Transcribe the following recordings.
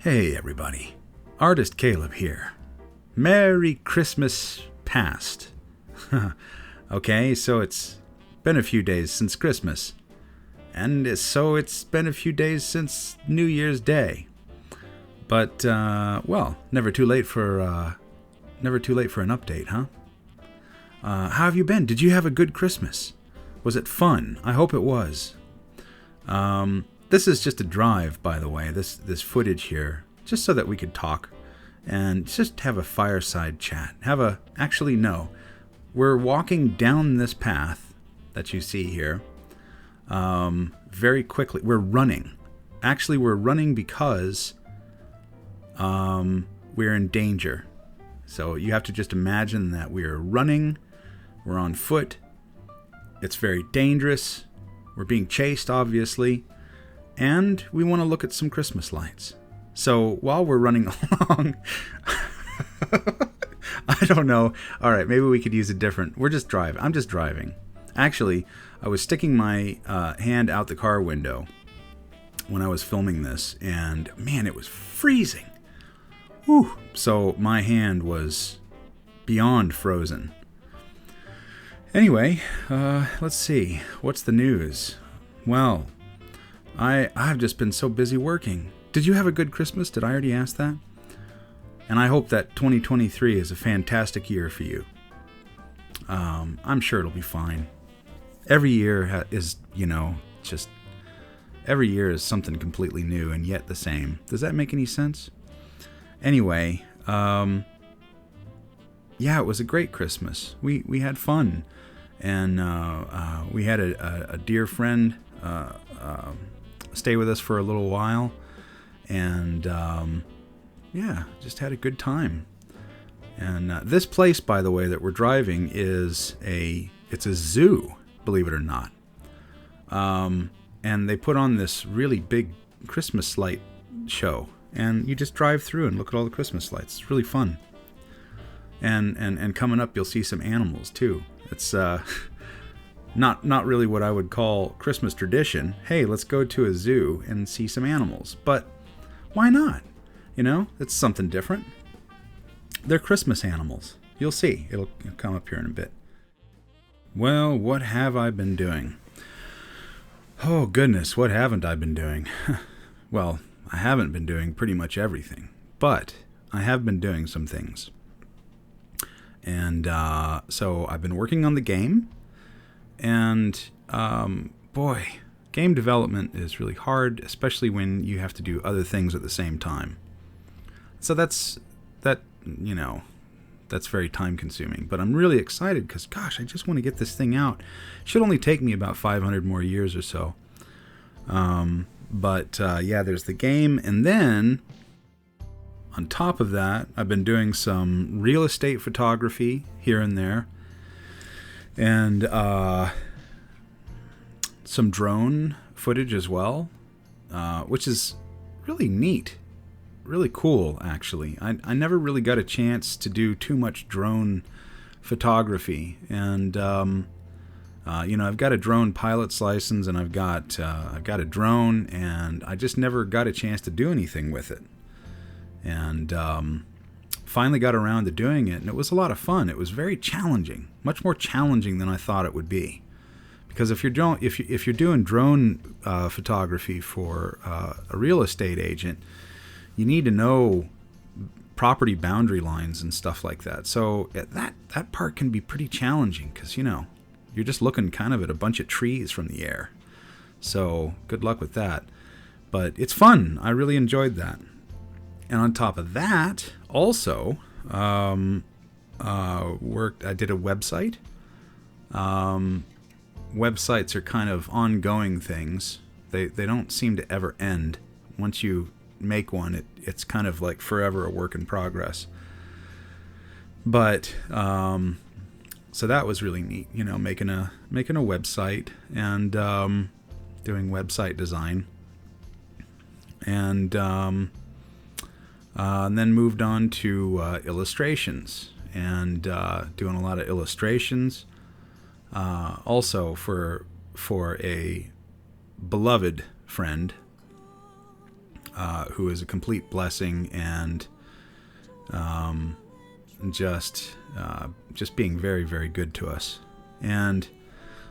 Hey everybody, Artist Caleb here. Merry Christmas past. Okay, so it's been a few days since Christmas. And so it's been a few days since New Year's Day. But, never too late for an update, huh? How have you been? Did you have a good Christmas? Was it fun? I hope it was. This is just a drive, by the way, this footage here, just so that we could talk and just have a fireside chat. We're walking down this path that you see here very quickly. We're running. Actually, we're running because we're in danger. So you have to just imagine that we're running, we're on foot, it's very dangerous, we're being chased, obviously, and we want to look at some Christmas lights. So while we're running along, I don't know. All right, maybe we could use a different. We're just driving. I'm just driving. Actually, I was sticking my hand out the car window when I was filming this, and man, it was freezing. Whew. So my hand was beyond frozen. Anyway, let's see. What's the news? Well, I've just been so busy working. Did you have a good Christmas? Did I already ask that? And I hope that 2023 is a fantastic year for you. I'm sure it'll be fine. Every year every year is something completely new and yet the same. Does that make any sense? Anyway, it was a great Christmas. We had fun, and we had a dear friend stay with us for a little while, and just had a good time. And this place, by the way, that we're driving it's a zoo, believe it or not. And they put on this really big Christmas light show, and you just drive through and look at all the Christmas lights. It's really fun. And coming up, you'll see some animals too. It's not really what I would call Christmas tradition. Hey, let's go to a zoo and see some animals. But why not? It's something different. They're Christmas animals. You'll see. It'll come up here in a bit. Well, what have I been doing? Oh, goodness, what haven't I been doing? Well, I haven't been doing pretty much everything, but I have been doing some things. And so I've been working on the game, and game development is really hard, especially when you have to do other things at the same time. So that's very time consuming, but I'm really excited because, gosh, I just want to get this thing out. It should only take me about 500 more years or so. There's the game. And then on top of that, I've been doing some real estate photography here and there, and some drone footage as well, which is really neat. Really cool, actually. I never really got a chance to do too much drone photography, and I've got a drone pilot's license, and I've got a drone, and I just never got a chance to do anything with it. And finally got around to doing it, and it was a lot of fun. It was very challenging, much more challenging than I thought it would be. Because if you're doing drone photography for a real estate agent, you need to know property boundary lines and stuff like that. So that part can be pretty challenging because, you're just looking kind of at a bunch of trees from the air. So good luck with that. But it's fun. I really enjoyed that. And on top of that, also, I did a website. Websites are kind of ongoing things. They don't seem to ever end. Once you make one, it's kind of like forever a work in progress. But so that was really neat, making a website and doing website design, and then moved on to illustrations and doing a lot of illustrations. Also for a beloved friend who is a complete blessing, and just being very, very good to us. And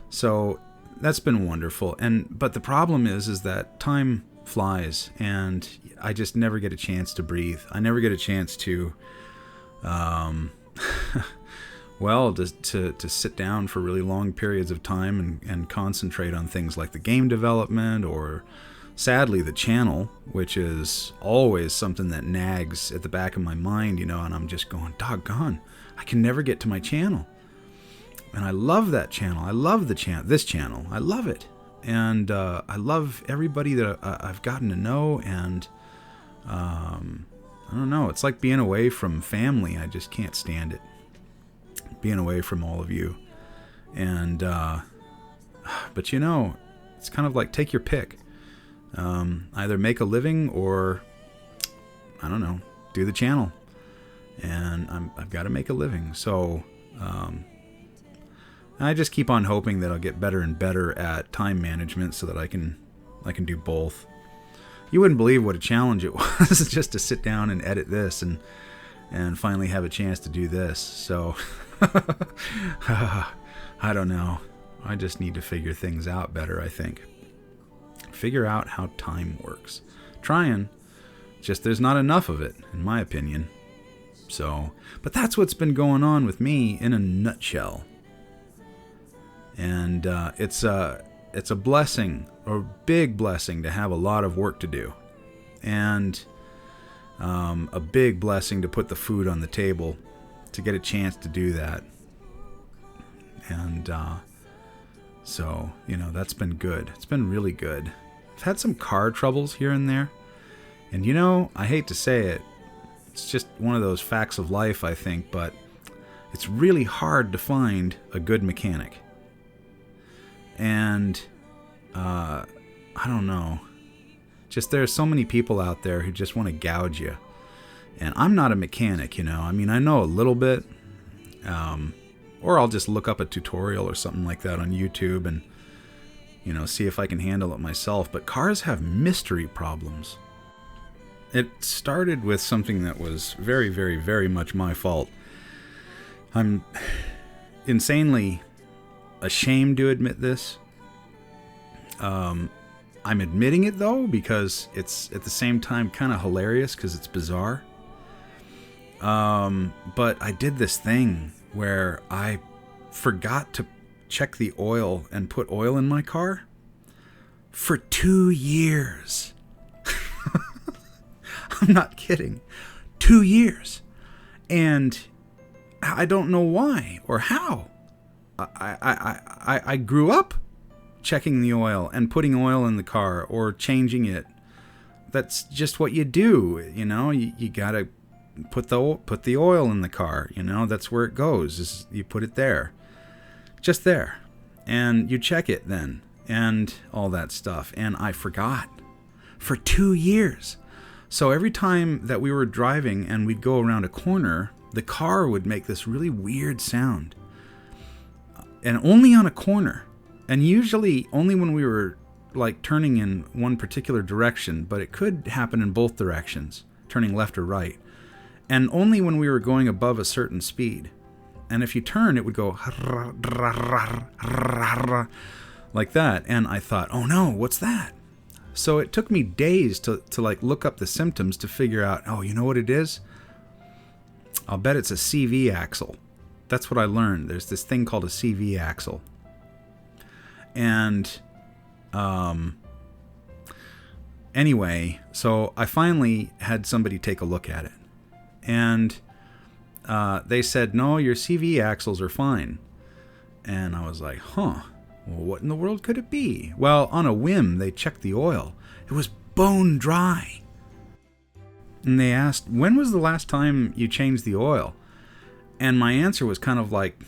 so that's been wonderful. But the problem is that time flies, and I just never get a chance to breathe. I never get a chance to, to sit down for really long periods of time and concentrate on things like the game development, or sadly the channel, which is always something that nags at the back of my mind, and I'm just going, doggone, I can never get to my channel. And I love that channel. I love this channel. I love it. And I love everybody that I've gotten to know. And I don't know. It's like being away from family. I just can't stand it. Being away from all of you. And but it's kind of like, take your pick. Either make a living or, I don't know, do the channel. And I've got to make a living. So I just keep on hoping that I'll get better and better at time management so that I can do both. You wouldn't believe what a challenge it was just to sit down and edit this and finally have a chance to do this. So I don't know. I just need to figure things out better, I think. Figure out how time works. Trying. Just there's not enough of it, in my opinion. So, but that's what's been going on with me in a nutshell. And it's a blessing, a big blessing, to have a lot of work to do, and a big blessing to put the food on the table, to get a chance to do that. And so that's been good. It's been really good. I've had some car troubles here and there, and I hate to say it, it's just one of those facts of life, I think, but it's really hard to find a good mechanic. And I don't know, just there's so many people out there who just want to gouge you. And I'm not a mechanic, I mean, I know a little bit, or I'll just look up a tutorial or something like that on YouTube and see if I can handle it myself. But cars have mystery problems. It started with something that was very, very, very much my fault. I'm insanely ashamed to admit this. I'm admitting it though because it's at the same time kind of hilarious because it's bizarre. But I did this thing where I forgot to check the oil and put oil in my car for 2 years. I'm not kidding. 2 years. And I don't know why or how. I grew up checking the oil and putting oil in the car or changing it. That's just what you do, You gotta put the oil in the car, That's where it goes. Is you put it there, just there, and you check it then, and all that stuff. And I forgot for 2 years. So every time that we were driving and we'd go around a corner, the car would make this really weird sound. And only on a corner. And usually only when we were like turning in one particular direction, but it could happen in both directions, turning left or right. And only when we were going above a certain speed. And if you turn, it would go like that. And I thought, oh no, what's that? So it took me days to like look up the symptoms to figure out, oh, you know what it is? I'll bet it's a CV axle. That's what I learned. There's this thing called a CV axle. And anyway, so I finally had somebody take a look at it. And they said, no, your CV axles are fine. And I was like, huh, well, what in the world could it be? Well, on a whim, they checked the oil. It was bone dry. And they asked, when was the last time you changed the oil? And my answer was kind of like,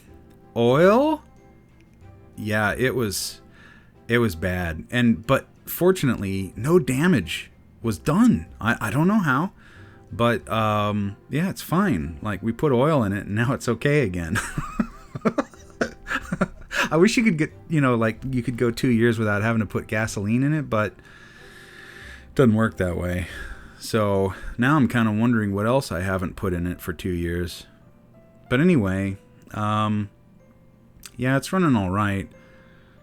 oil? Yeah, it was bad. But fortunately, no damage was done. I don't know how, but yeah, it's fine. Like, we put oil in it and now it's okay again. I wish you could get, like you could go 2 years without having to put gasoline in it, but it doesn't work that way. So now I'm kind of wondering what else I haven't put in it for 2 years. But anyway, yeah, it's running all right.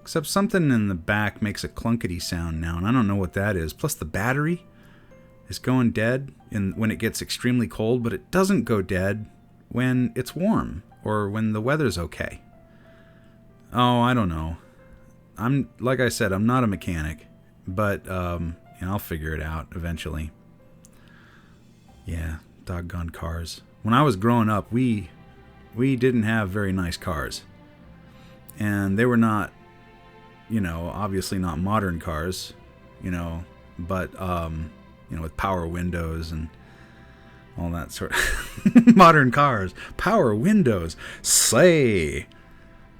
Except something in the back makes a clunkety sound now, and I don't know what that is. Plus the battery is going dead when it gets extremely cold, but it doesn't go dead when it's warm or when the weather's okay. Oh, I don't know. Like I said, I'm not a mechanic, but I'll figure it out eventually. Yeah, doggone cars. When I was growing up, we didn't have very nice cars. And they were not, obviously not modern cars, but, with power windows and all that sort of modern cars, power windows, slay.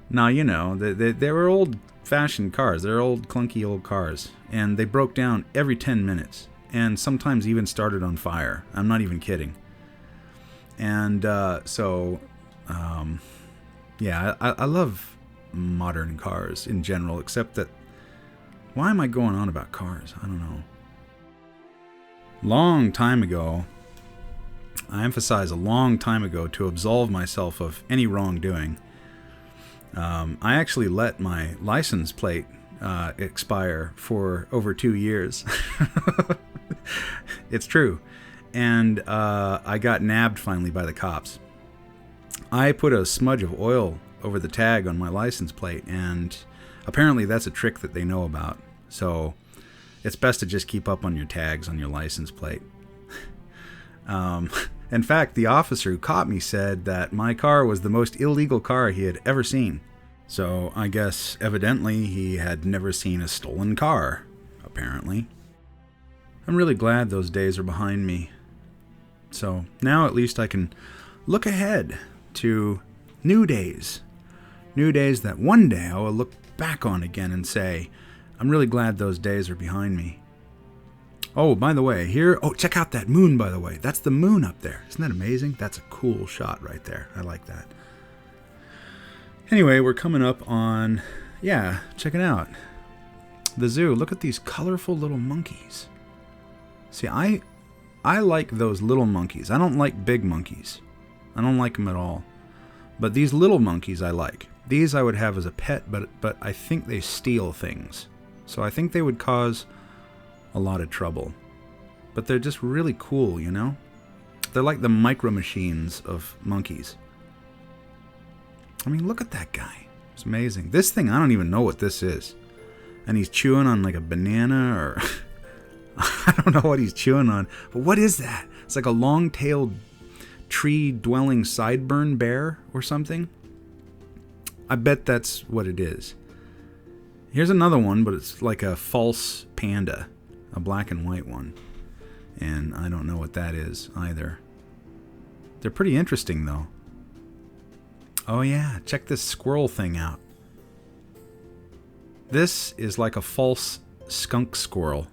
Now, they were old-fashioned cars. They're old, clunky old cars. And they broke down every 10 minutes. And sometimes even started on fire. I'm not even kidding. And I love modern cars in general, except that, why am I going on about cars? I don't know. Long time ago, I emphasize a long time ago, to absolve myself of any wrongdoing, I actually let my license plate expire for over 2 years. It's true. And I got nabbed finally by the cops. I put a smudge of oil over the tag on my license plate, and apparently that's a trick that they know about. So it's best to just keep up on your tags on your license plate. In fact, the officer who caught me said that my car was the most illegal car he had ever seen. So I guess evidently he had never seen a stolen car, apparently. I'm really glad those days are behind me. So now at least I can look ahead to new days. New days that one day I will look back on again and say, I'm really glad those days are behind me. Oh, by the way, check out that moon, by the way. That's the moon up there. Isn't that amazing? That's a cool shot right there. I like that. Anyway, we're coming up on, check it out. The zoo. Look at these colorful little monkeys. See, I like those little monkeys. I don't like big monkeys. I don't like them at all. But these little monkeys I like. These I would have as a pet, but I think they steal things. So I think they would cause a lot of trouble. But they're just really cool, They're like the micro machines of monkeys. I mean, look at that guy. It's amazing. This thing, I don't even know what this is. And he's chewing on like a banana or... I don't know what he's chewing on. But what is that? It's like a long-tailed tree-dwelling sideburn bear or something. I bet that's what it is. Here's another one, but it's like a false panda. A black and white one. And I don't know what that is either. They're pretty interesting, though. Oh yeah, check this squirrel thing out. This is like a false skunk squirrel.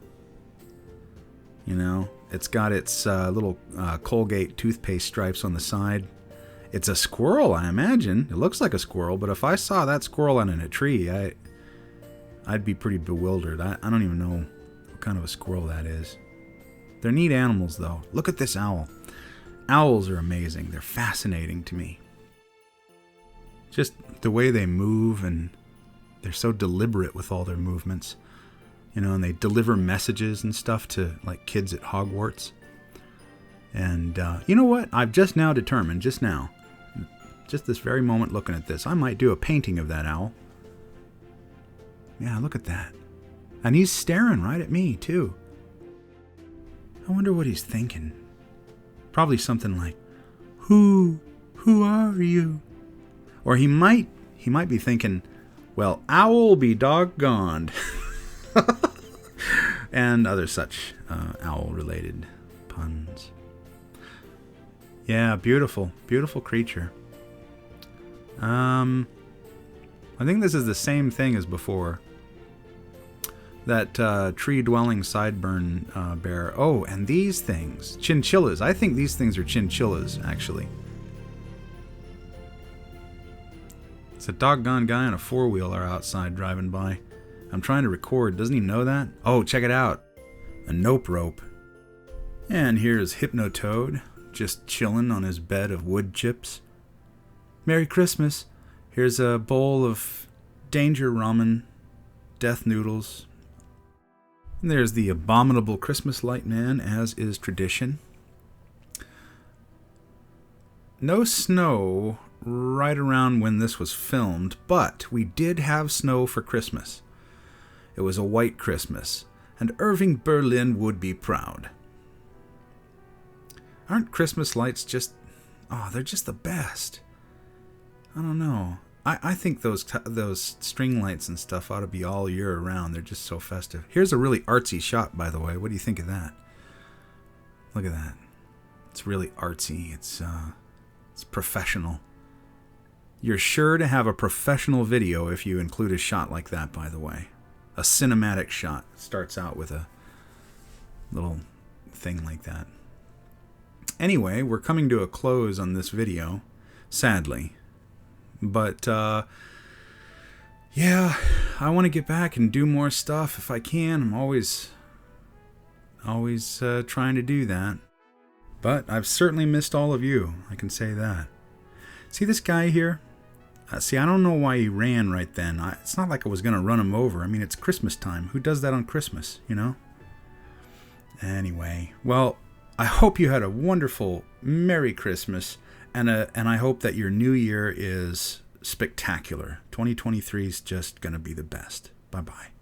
It's got its little Colgate toothpaste stripes on the side. It's a squirrel, I imagine. It looks like a squirrel, but if I saw that squirrel in a tree, I'd be pretty bewildered. I don't even know what kind of a squirrel that is. They're neat animals, though. Look at this owl. Owls are amazing. They're fascinating to me. Just the way they move, and they're so deliberate with all their movements. And they deliver messages and stuff to, like, kids at Hogwarts. And you know what? I've just now determined, just this very moment looking at this, I might do a painting of that owl. Yeah, look at that. And he's staring right at me, too. I wonder what he's thinking. Probably something like, Who are you? Or he might be thinking, well, owl be doggoned. And other such owl-related puns. Yeah, beautiful creature. I think this is the same thing as before. That tree-dwelling sideburn bear. Oh, and these things. Chinchillas. I think these things are chinchillas, actually. It's a doggone guy on a four-wheeler outside driving by. I'm trying to record. Doesn't he know that? Oh, check it out. A nope rope. And here's Hypnotoad, just chilling on his bed of wood chips. Merry Christmas. Here's a bowl of Danger Ramen, Death Noodles. And there's the abominable Christmas light man, as is tradition. No snow right around when this was filmed, but we did have snow for Christmas. It was a white Christmas, and Irving Berlin would be proud. Aren't Christmas lights just... oh, they're just the best. I don't know. I think those string lights and stuff ought to be all year around. They're just so festive. Here's a really artsy shot, by the way. What do you think of that? Look at that. It's really artsy. It's professional. You're sure to have a professional video if you include a shot like that, by the way. A cinematic shot. Starts out with a little thing like that. Anyway, we're coming to a close on this video, sadly. But, yeah, I want to get back and do more stuff if I can. I'm always trying to do that. But I've certainly missed all of you, I can say that. See this guy here? See, I don't know why he ran right then. It's not like I was going to run him over. I mean, it's Christmas time. Who does that on Christmas, you know? Anyway, well, I hope you had a wonderful Merry Christmas, and I hope that your new year is spectacular. 2023 is just going to be the best. Bye-bye.